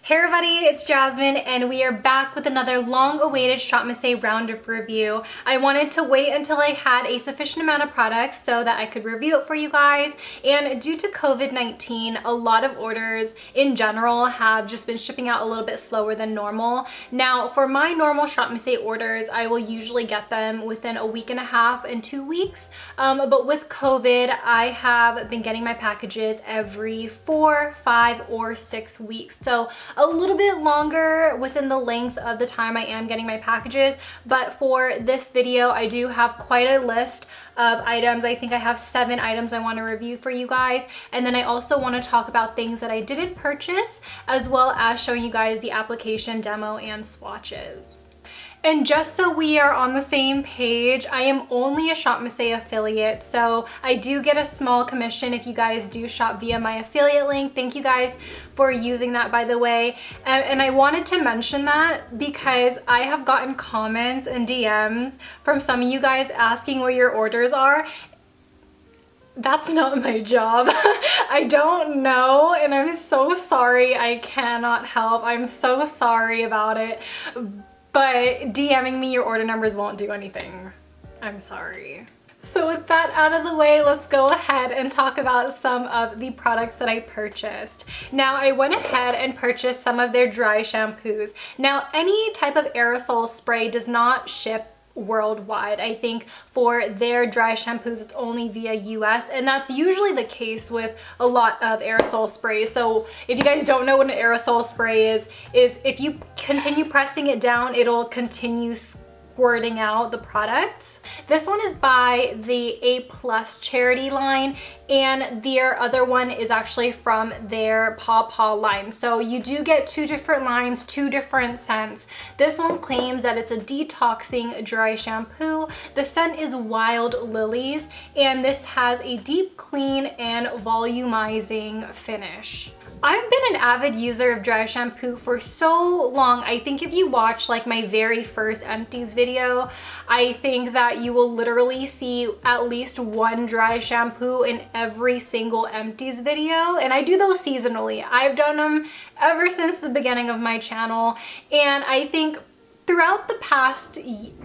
Hey everybody, it's Jasmine and we are back with another long-awaited ShopMissA roundup review. I wanted to wait until I had a sufficient amount of products so that I could review it for you guys, and due to COVID-19, a lot of orders in general have just been shipping out a little bit slower than normal. Now, for my normal ShopMissA orders, I will usually get them within a week and a half and 2 weeks, but with COVID, I have been getting my packages every 4, 5, or 6 weeks. So a little bit longer within the length of the time I am getting my packages, but for this video I do have quite a list of items. I think I have 7 items I want to review for you guys, and then I also want to talk about things that I didn't purchase, as well as showing you guys the application demo and swatches. And just so we are on the same page, I am only a ShopMissA affiliate, so I do get a small commission if you guys do shop via my affiliate link. Thank you guys for using that, by the way. And I wanted to mention that because I have gotten comments and DMs from some of you guys asking where your orders are. That's not my job. I don't know, and I'm so sorry. I cannot help. I'm so sorry about it. But DMing me your order numbers won't do anything. I'm sorry. So with that out of the way, let's go ahead and talk about some of the products that I purchased. Now, I went ahead and purchased some of their dry shampoos. Now, any type of aerosol spray does not ship worldwide. I think for their dry shampoos it's only via US, and that's usually the case with a lot of aerosol sprays. So if you guys don't know what an aerosol spray is if you continue pressing it down, it'll continue squirting out the product. This one is by the A+ charity line, and their other one is actually from their Paw Paw line. So you do get 2 different lines, 2 different scents. This one claims that it's a detoxing dry shampoo. The scent is Wild Lillies, and this has a deep clean and volumizing finish. I've been an avid user of dry shampoo for so long. I think if you watch like my very first empties video, I think that you will literally see at least one dry shampoo in every single empties video, and I do those seasonally. I've done them ever since the beginning of my channel, and I think throughout the past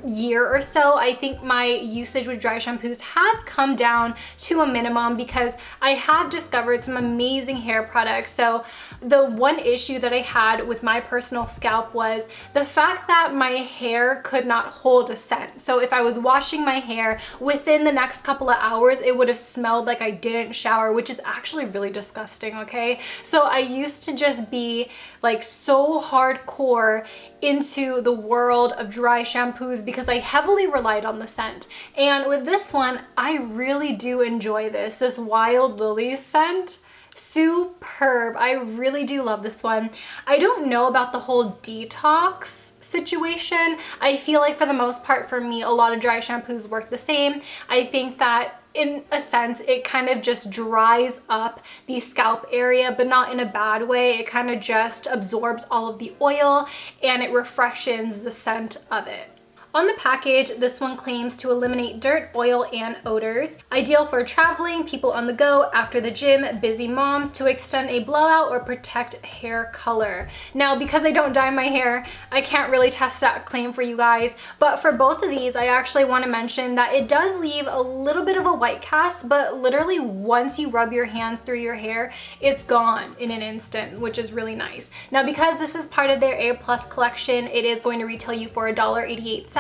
year or so, I think my usage with dry shampoos have come down to a minimum because I have discovered some amazing hair products. So the one issue that I had with my personal scalp was the fact that my hair could not hold a scent. So if I was washing my hair, within the next couple of hours, it would have smelled like I didn't shower, which is actually really disgusting, okay? So I used to just be like so hardcore into the world of dry shampoos because I heavily relied on the scent. And with this one, I really do enjoy this Wild Lilies scent. Superb. I really do love this one. I don't know about the whole detox situation. I feel like for the most part for me, a lot of dry shampoos work the same. I think that in a sense, it kind of just dries up the scalp area, but not in a bad way. It kind of just absorbs all of the oil and it refreshes the scent of it. On the package, this one claims to eliminate dirt, oil, and odors. Ideal for traveling, people on the go, after the gym, busy moms, to extend a blowout or protect hair color. Now, because I don't dye my hair, I can't really test that claim for you guys, but for both of these, I actually want to mention that it does leave a little bit of a white cast, but literally once you rub your hands through your hair, it's gone in an instant, which is really nice. Now, because this is part of their A+ collection, it is going to retail you for $1.88.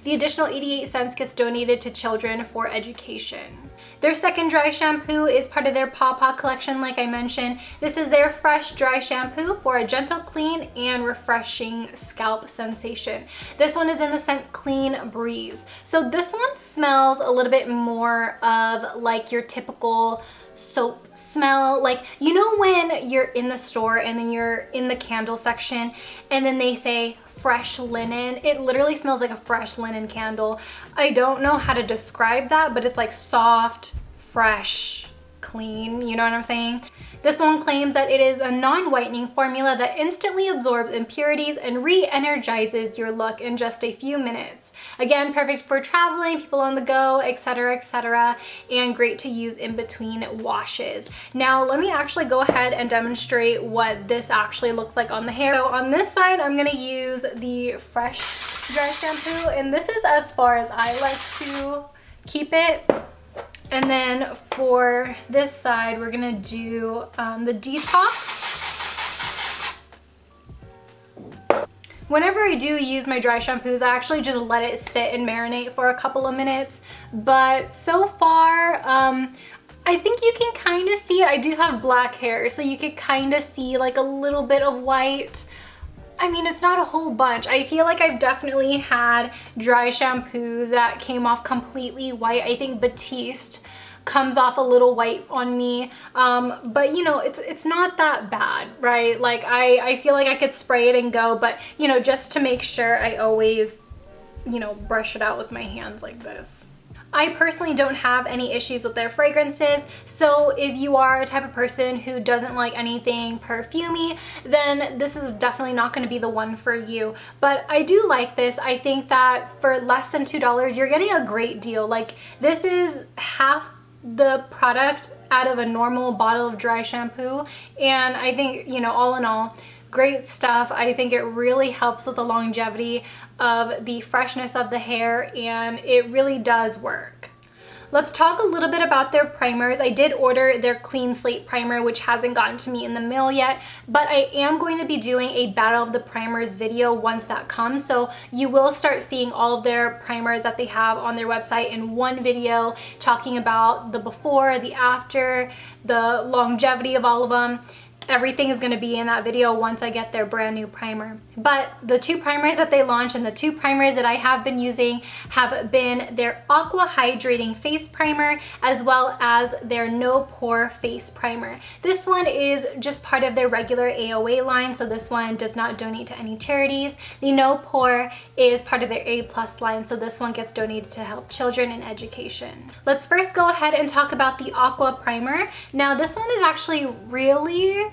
The additional 88 cents gets donated to children for education. Their second dry shampoo is part of their Paw Paw collection, like I mentioned. This is their fresh dry shampoo for a gentle, clean, and refreshing scalp sensation. This one is in the scent Clean Breeze. So this one smells a little bit more of like your typical soap smell. Like, you know when you're in the store and then you're in the candle section and then they say fresh linen? It literally smells like a fresh linen candle. I don't know how to describe that, but it's like soft, fresh, clean, you know what I'm saying? This one claims that it is a non-whitening formula that instantly absorbs impurities and re-energizes your look in just a few minutes. Again, perfect for traveling, people on the go, etc., and great to use in between washes. Now, let me actually go ahead and demonstrate what this actually looks like on the hair. So on this side, I'm gonna use the Fresh Dry Shampoo, and this is as far as I like to keep it. And then for this side, we're gonna do the Detox. Whenever I do use my dry shampoos, I actually just let it sit and marinate for a couple of minutes. But so far, I think you can kind of see it. I do have black hair, so you could kind of see like a little bit of white. I mean, it's not a whole bunch. I feel like I've definitely had dry shampoos that came off completely white. I think Batiste comes off a little white on me, but you know, it's not that bad, right? Like I feel like I could spray it and go, but you know, just to make sure, I always, you know, brush it out with my hands like this. I personally don't have any issues with their fragrances, so if you are a type of person who doesn't like anything perfumey, then this is definitely not going to be the one for you. But I do like this. I think that for less than $2, you're getting a great deal. Like, this is half the product out of a normal bottle of dry shampoo, and I think, you know, all in all, great stuff. I think it really helps with the longevity of the freshness of the hair, and it really does work. Let's talk a little bit about their primers. I did order their Clean Slate primer, which hasn't gotten to me in the mail yet, but I am going to be doing a Battle of the Primers video once that comes. So you will start seeing all of their primers that they have on their website in one video, talking about the before, the after, the longevity of all of them. Everything is going to be in that video once I get their brand new primer. But the two primers that they launched and the two primers that I have been using have been their Aqua Hydrating Face Primer as well as their No Pore Face Primer. This one is just part of their regular AOA line, so this one does not donate to any charities. The No Pore is part of their A+ line, so this one gets donated to help children in education. Let's first go ahead and talk about the Aqua Primer. Now, this one is actually really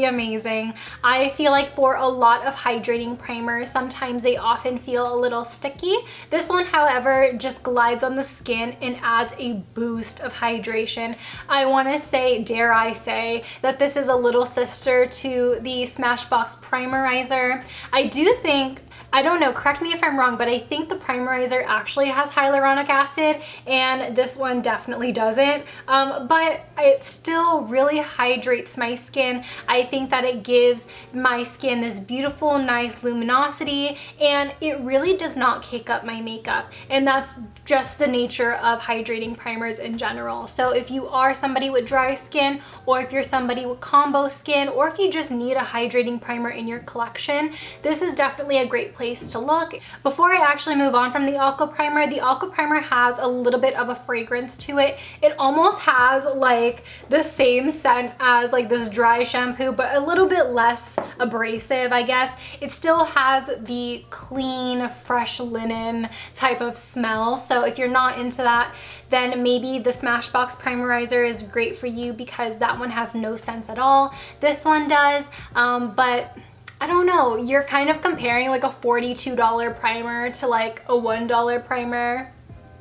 amazing. I feel like for a lot of hydrating primers, sometimes they often feel a little sticky. This one, however, just glides on the skin and adds a boost of hydration. I want to say, dare I say, that this is a little sister to the Smashbox Primerizer. I do think, I don't know, correct me if I'm wrong, but I think the Primerizer actually has hyaluronic acid and this one definitely doesn't, but it still really hydrates my skin. I think that it gives my skin this beautiful, nice luminosity, and it really does not cake up my makeup, and that's just the nature of hydrating primers in general. So if you are somebody with dry skin, or if you're somebody with combo skin, or if you just need a hydrating primer in your collection, this is definitely a great place to look. Before I actually move on from the Aqua Primer, the Aqua Primer has a little bit of a fragrance to it. It almost has like the same scent as like this dry shampoo, but a little bit less abrasive, I guess. It still has the clean, fresh linen type of smell. So if you're not into that, then maybe the Smashbox Primerizer is great for you because that one has no scents at all. This one does, but I don't know, you're kind of comparing like a $42 primer to like a $1 primer.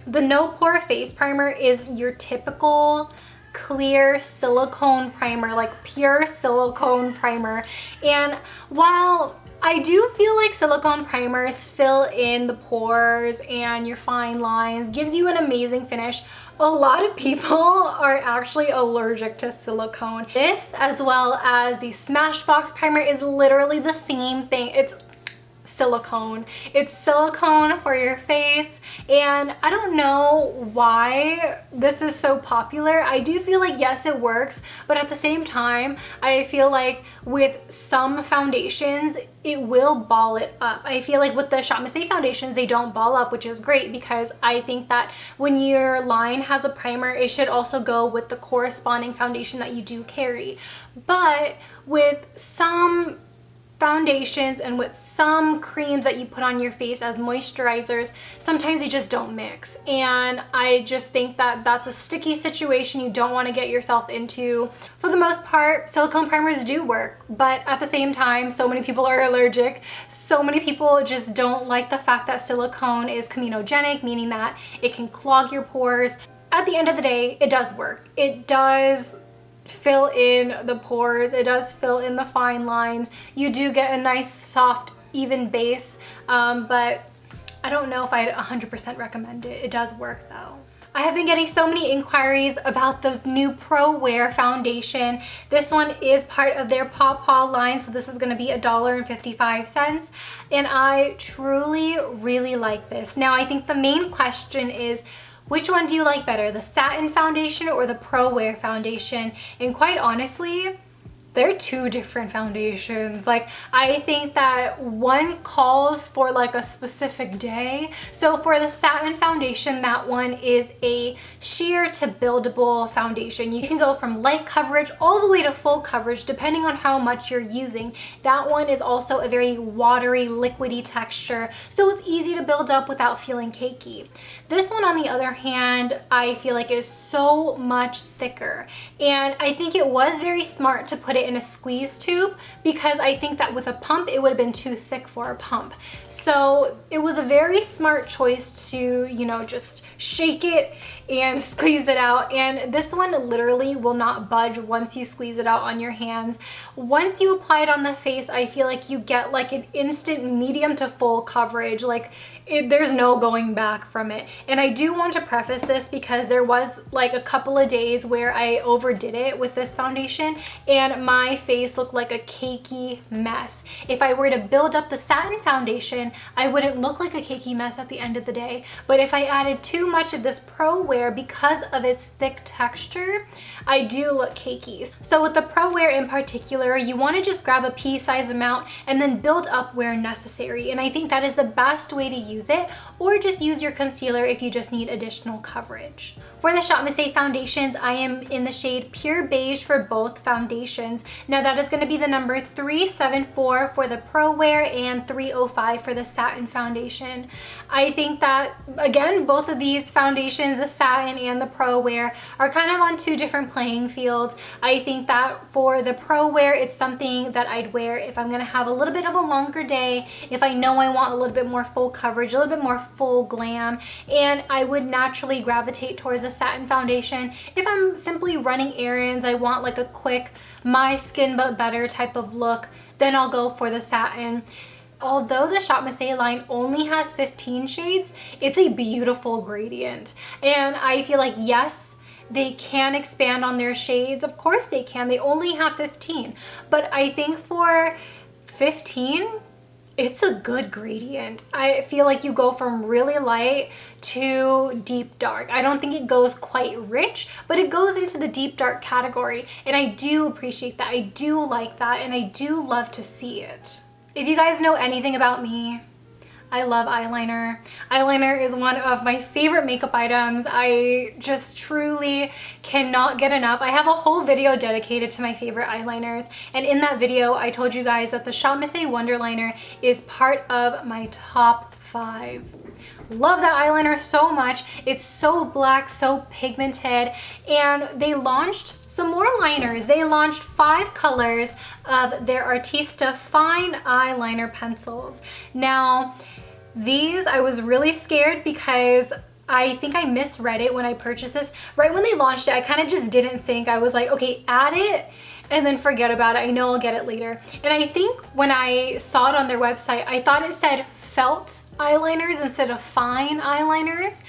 The No Pore Face Primer is your typical clear silicone primer, like pure silicone primer. And while I do feel like silicone primers fill in the pores and your fine lines, gives you an amazing finish, a lot of people are actually allergic to silicone. This, as well as the Smashbox Primer, is literally the same thing. It's silicone. It's silicone for your face, and I don't know why this is so popular. I do feel like, yes, it works, but at the same time, I feel like with some foundations, it will ball it up. I feel like with the ShopMissA foundations, they don't ball up, which is great because I think that when your line has a primer, it should also go with the corresponding foundation that you do carry. But with some foundations and with some creams that you put on your face as moisturizers, sometimes they just don't mix. And I just think that that's a sticky situation you don't want to get yourself into. For the most part, silicone primers do work, but at the same time, so many people are allergic. So many people just don't like the fact that silicone is comedogenic, meaning that it can clog your pores. At the end of the day, it does work. It does fill in the pores, it does fill in the fine lines. You do get a nice soft even base, but I don't know if I'd 100% recommend it. It does work though. I have been getting so many inquiries about the new Prowear foundation. This one is part of their Paw Paw line, so this is going to be $1.55, and I truly really like this. Now I think the main question is, which one do you like better, the satin foundation or the Prowear foundation? And quite honestly, they're two different foundations. Like, I think that one calls for like a specific day. So for the satin foundation, that one is a sheer to buildable foundation. You can go from light coverage all the way to full coverage depending on how much you're using. That one is also a very watery, liquidy texture, so it's easy to build up without feeling cakey. This one, on the other hand, I feel like is so much thicker, and I think it was very smart to put it in a squeeze tube, because I think that with a pump it would have been too thick for a pump. So it was a very smart choice to, you know, just shake it and squeeze it out. And this one literally will not budge once you squeeze it out on your hands. Once you apply it on the face, I feel like you get like an instant medium to full coverage. Like, there's no going back from it. And I do want to preface this because there was like a couple of days where I overdid it with this foundation and my face looked like a cakey mess. If I were to build up the satin foundation, I wouldn't look like a cakey mess at the end of the day. But if I added too much of this Prowear, because of its thick texture, I do look cakey. So with the Prowear in particular, you want to just grab a pea-sized amount and then build up where necessary. And I think that is the best way to use it, or just use your concealer if you just need additional coverage. For the ShopMissA foundations, I am in the shade Pure Beige for both foundations. Now that is going to be the number 374 for the Prowear and 305 for the satin foundation. I think that, again, both of these foundations, the satin and the Prowear, are kind of on two different playing fields. I think that for the Prowear, it's something that I'd wear if I'm going to have a little bit of a longer day, if I know I want a little bit more full coverage, a little bit more full glam, and I would naturally gravitate towards a satin foundation. If I'm simply running errands, I want like a quick my skin but better type of look, then I'll go for the satin. Although the ShopMissA line only has 15 shades, it's a beautiful gradient. And I feel like, yes, they can expand on their shades. Of course they can. They only have 15. But I think for 15, it's a good gradient. I feel like you go from really light to deep dark. I don't think it goes quite rich, but it goes into the deep dark category. And I do appreciate that. I do like that. And I do love to see it. If you guys know anything about me, I love eyeliner. Eyeliner is one of my favorite makeup items. I just truly cannot get enough. I have a whole video dedicated to my favorite eyeliners, and in that video I told you guys that the ShopMissA Wonderliner is part of my top 5. Love that eyeliner so much. It's so black, so pigmented, and they launched some more liners. They launched 5 colors of their Artista fine eyeliner pencils. Now, these, I was really scared because I think I misread it when I purchased this. Right when they launched it, I kind of just didn't think. I was like, okay, add it and then forget about it. I know I'll get it later. And I think when I saw it on their website, I thought it said felt eyeliners instead of fine eyeliners.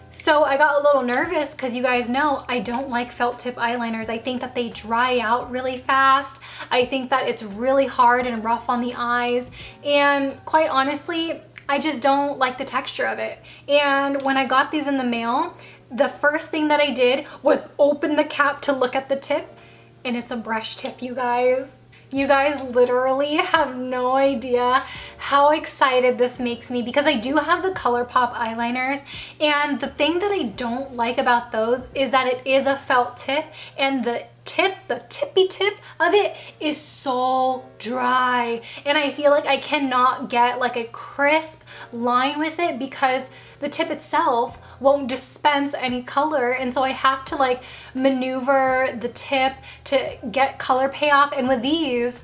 So I got a little nervous because you guys know I don't like felt tip eyeliners. I think that they dry out really fast. I think that it's really hard and rough on the eyes. And quite honestly, I just don't like the texture of it. And when I got these in the mail, the first thing that I did was open the cap to look at the tip, and it's a brush tip, you guys. You guys literally have no idea how excited this makes me, because I do have the ColourPop eyeliners, and the thing that I don't like about those is that it is a felt tip and the tippy tip of it is so dry, and I feel like I cannot get like a crisp line with it because the tip itself won't dispense any color, and so I have to like maneuver the tip to get color payoff. And with these,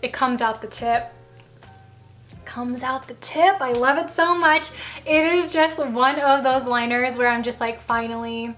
it comes out the tip. I love it so much. It is just one of those liners where I'm just like, finally.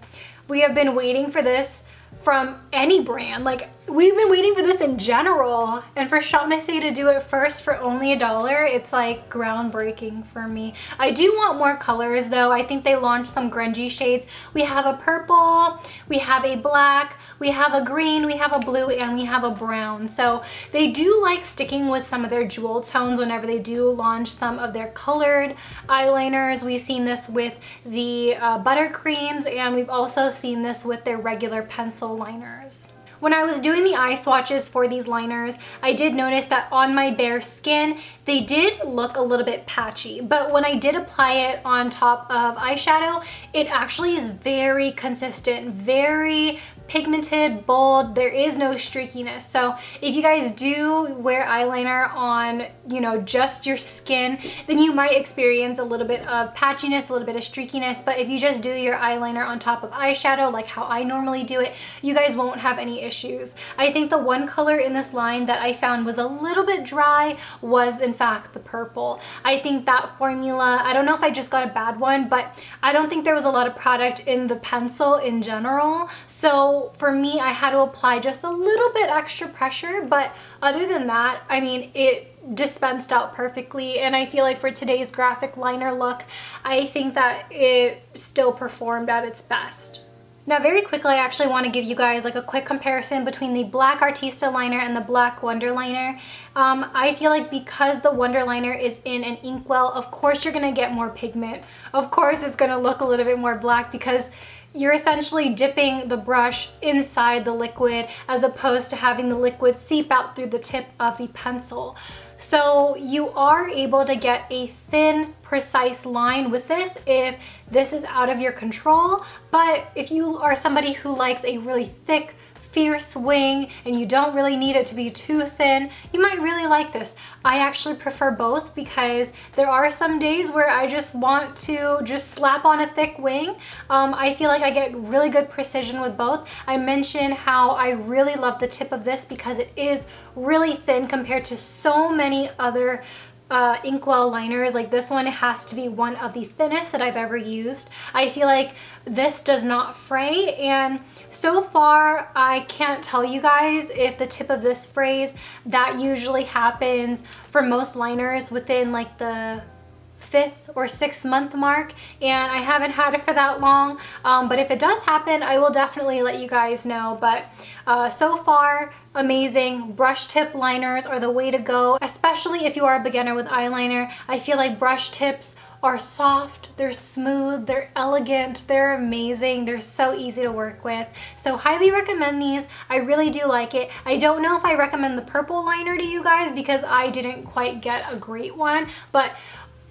We have been waiting for this from any brand. Like, we've been waiting for this in general, and for ShopMissA to do it first for only $1, it's like groundbreaking for me. I do want more colors though. I think they launched some grungy shades. We have a purple, we have a black, we have a green, we have a blue, and we have a brown. So they do like sticking with some of their jewel tones whenever they do launch some of their colored eyeliners. We've seen this with the buttercreams, and we've also seen this with their regular pencil liners. When I was doing the eye swatches for these liners, I did notice that on my bare skin, they did look a little bit patchy, but when I did apply it on top of eyeshadow, it actually is very consistent, very pigmented, bold. There is no streakiness. So if you guys do wear eyeliner on, you know, just your skin, then you might experience a little bit of patchiness, a little bit of streakiness. But if you just do your eyeliner on top of eyeshadow, like how I normally do it, you guys won't have any issues. I think the one color in this line that I found was a little bit dry was in fact the purple. I think that formula, I don't know if I just got a bad one, but I don't think there was a lot of product in the pencil in general. So for me, I had to apply just a little bit extra pressure, but other than that, I mean, it dispensed out perfectly. And I feel like for today's graphic liner look, I think that it still performed at its best. Now, very quickly, I actually want to give you guys like a quick comparison between the black Artista liner and the black Wonder liner. I feel like because the Wonder liner is in an inkwell, of course you're going to get more pigment. Of course it's going to look a little bit more black because you're essentially dipping the brush inside the liquid as opposed to having the liquid seep out through the tip of the pencil. So you are able to get a thin, precise line with this if this is out of your control. But if you are somebody who likes a really thick, fierce wing and you don't really need it to be too thin, you might really like this. I actually prefer both because there are some days where I just want to just slap on a thick wing. I feel like I get really good precision with both. I mentioned how I really love the tip of this because it is really thin compared to so many other inkwell liners. Like this one has to be one of the thinnest that I've ever used. I feel like this does not fray, and so far I can't tell you guys if the tip of this frays. That usually happens for most liners within like the 5th or 6th month mark, and I haven't had it for that long, but if it does happen, I will definitely let you guys know. But so far, amazing. Brush tip liners are the way to go, especially if you are a beginner with eyeliner. I feel like brush tips are soft, they're smooth, they're elegant, they're amazing, they're so easy to work with. So highly recommend these. I really do like it. I don't know if I recommend the purple liner to you guys because I didn't quite get a great one, but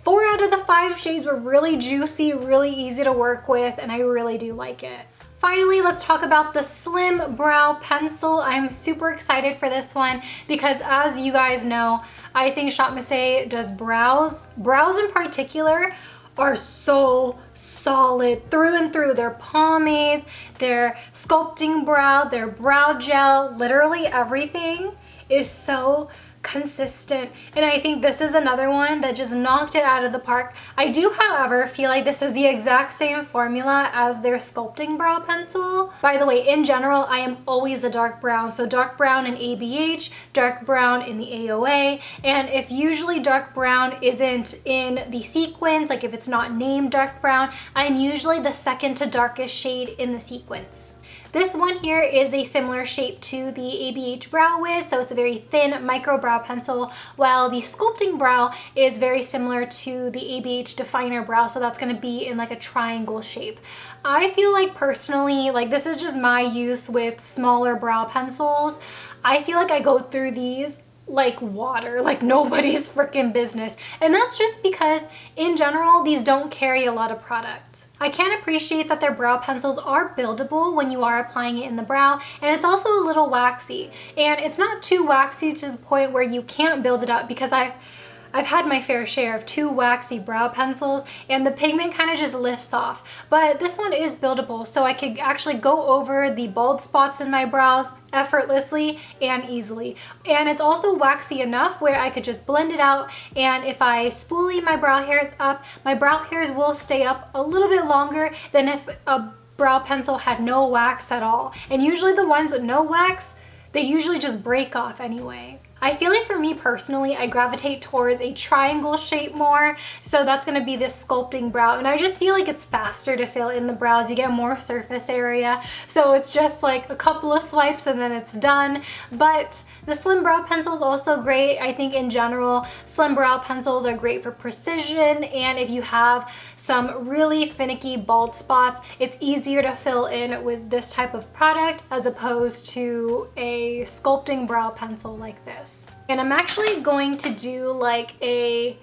4 out of the 5 shades were really juicy, really easy to work with, and I really do like it. Finally, let's talk about the Slim Brow Pencil. I'm super excited for this one because, as you guys know, I think ShopMissA does brows. Brows in particular are so solid through and through. Their pomades, their sculpting brow, their brow gel, literally everything is so consistent, and I think this is another one that just knocked it out of the park. I do, however, feel like this is the exact same formula as their sculpting brow pencil. By the way, in general, I am always a dark brown, so dark brown in ABH, dark brown in the AOA, and if usually dark brown isn't in the sequence, like if it's not named dark brown, I'm usually the second to darkest shade in the sequence. This one here is a similar shape to the ABH Brow Wiz, so it's a very thin micro brow pencil, while the sculpting brow is very similar to the ABH Definer Brow, so that's going to be in like a triangle shape. I feel like personally, like this is just my use with smaller brow pencils, I feel like I go through these like water, like nobody's freaking business. And that's just because in general, these don't carry a lot of product. I can appreciate that their brow pencils are buildable when you are applying it in the brow, and it's also a little waxy. And it's not too waxy to the point where you can't build it up, because I've had my fair share of too waxy brow pencils and the pigment kind of just lifts off. But this one is buildable, so I could actually go over the bald spots in my brows effortlessly and easily. And it's also waxy enough where I could just blend it out, and if I spoolie my brow hairs up, my brow hairs will stay up a little bit longer than if a brow pencil had no wax at all. And usually the ones with no wax, they usually just break off anyway. I feel like for me personally, I gravitate towards a triangle shape more, so that's gonna be this sculpting brow, and I just feel like it's faster to fill in the brows. You get more surface area, so it's just like a couple of swipes and then it's done. But the slim brow pencil is also great. I think in general, slim brow pencils are great for precision, and if you have some really finicky bald spots, it's easier to fill in with this type of product as opposed to a sculpting brow pencil like this. And I'm actually going to do like a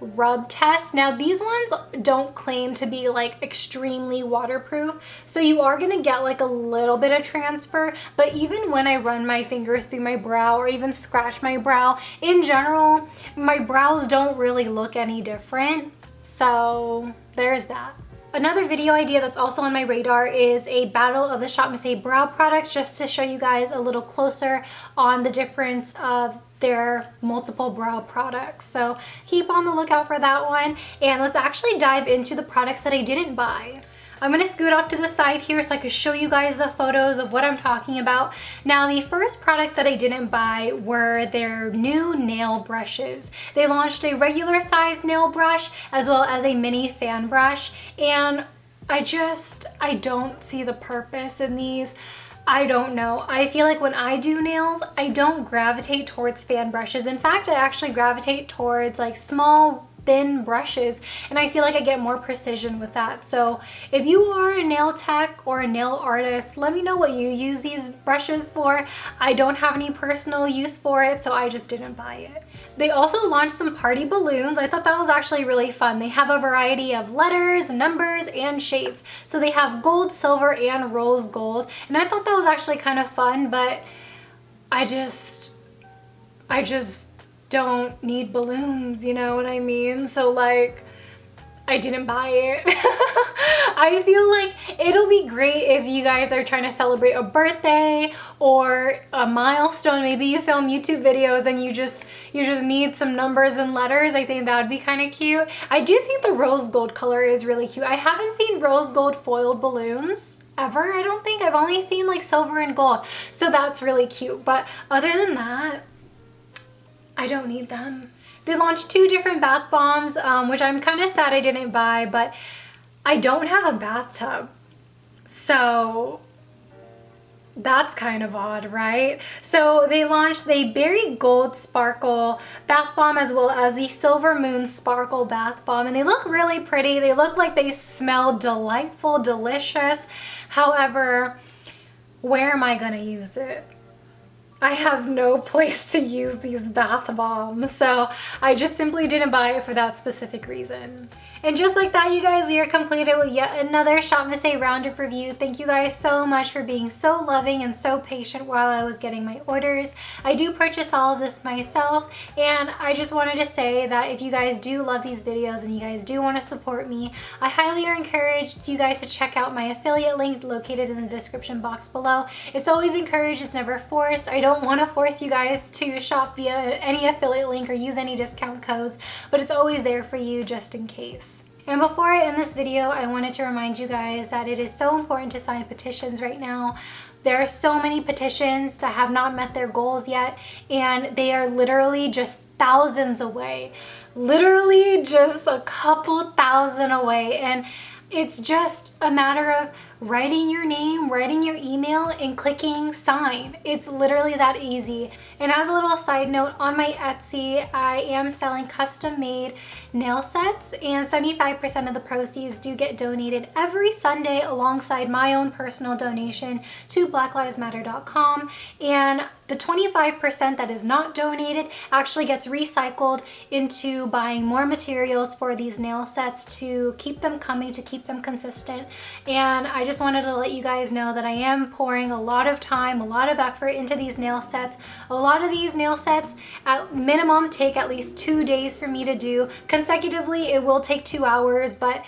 rub test. Now these ones don't claim to be like extremely waterproof, so you are gonna get like a little bit of transfer, but even when I run my fingers through my brow or even scratch my brow, in general, my brows don't really look any different. So there's that. Another video idea that's also on my radar is a battle of the ShopMissA brow products, just to show you guys a little closer on the difference of their multiple brow products. So keep on the lookout for that one, and let's actually dive into the products that I didn't buy. I'm gonna scoot off to the side here so I can show you guys the photos of what I'm talking about. Now, the first product that I didn't buy were their new nail brushes. They launched a regular size nail brush as well as a mini fan brush, and I don't see the purpose in these. I don't know. I feel like when I do nails, I don't gravitate towards fan brushes. In fact, I actually gravitate towards like small, thin brushes, and I feel like I get more precision with that. So if you are a nail tech or a nail artist, let me know what you use these brushes for. I don't have any personal use for it, so I just didn't buy it. They also launched some party balloons. I thought that was actually really fun. They have a variety of letters, numbers, and shades. So they have gold, silver, and rose gold, and I thought that was actually kind of fun, but I just don't need balloons, you know what I mean? So like, I didn't buy it. I feel like it'll be great if you guys are trying to celebrate a birthday or a milestone. Maybe you film YouTube videos and you just need some numbers and letters. I think that would be kind of cute. I do think the rose gold color is really cute. I haven't seen rose gold foiled balloons ever. I don't think. I've only seen like silver and gold. So that's really cute. But other than that, I don't need them. They launched 2 different bath bombs, which I'm kind of sad I didn't buy, but I don't have a bathtub. So that's kind of odd, right? So they launched the Berry Gold Sparkle Bath Bomb as well as the Silver Moon Sparkle Bath Bomb, and they look really pretty. They look like they smell delightful, delicious. However, where am I gonna use it? I have no place to use these bath bombs, so I just simply didn't buy it for that specific reason. And just like that, you guys, we are completed with yet another ShopMissA Roundup review. Thank you guys so much for being so loving and so patient while I was getting my orders. I do purchase all of this myself, and I just wanted to say that if you guys do love these videos and you guys do want to support me, I highly encourage you guys to check out my affiliate link located in the description box below. It's always encouraged, it's never forced. I don't want to force you guys to shop via any affiliate link or use any discount codes, but it's always there for you just in case. And before I end this video, I wanted to remind you guys that it is so important to sign petitions right now. There are so many petitions that have not met their goals yet, and they are literally just thousands away. Literally just a couple thousand away, and it's just a matter of writing your name, writing your email, and clicking sign. It's literally that easy. And as a little side note, on my Etsy, I am selling custom-made nail sets, and 75% of the proceeds do get donated every Sunday alongside my own personal donation to blacklivesmatter.com. And the 25% that is not donated actually gets recycled into buying more materials for these nail sets to keep them coming, to keep them consistent. And I just wanted to let you guys know that I am pouring a lot of time, a lot of effort into these nail sets. A lot of these nail sets at minimum take at least 2 days for me to do. Consecutively, it will take 2 hours, but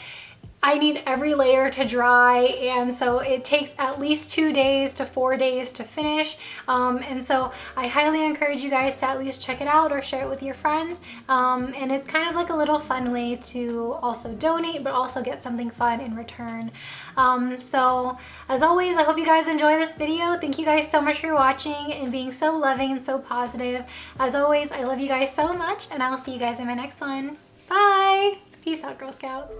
I need every layer to dry, and so it takes at least 2 days to 4 days to finish. And so I highly encourage you guys to at least check it out or share it with your friends. And it's kind of like a little fun way to also donate, but also get something fun in return. So as always, I hope you guys enjoy this video. Thank you guys so much for watching and being so loving and so positive. As always, I love you guys so much, and I'll see you guys in my next one. Bye! Peace out, Girl Scouts.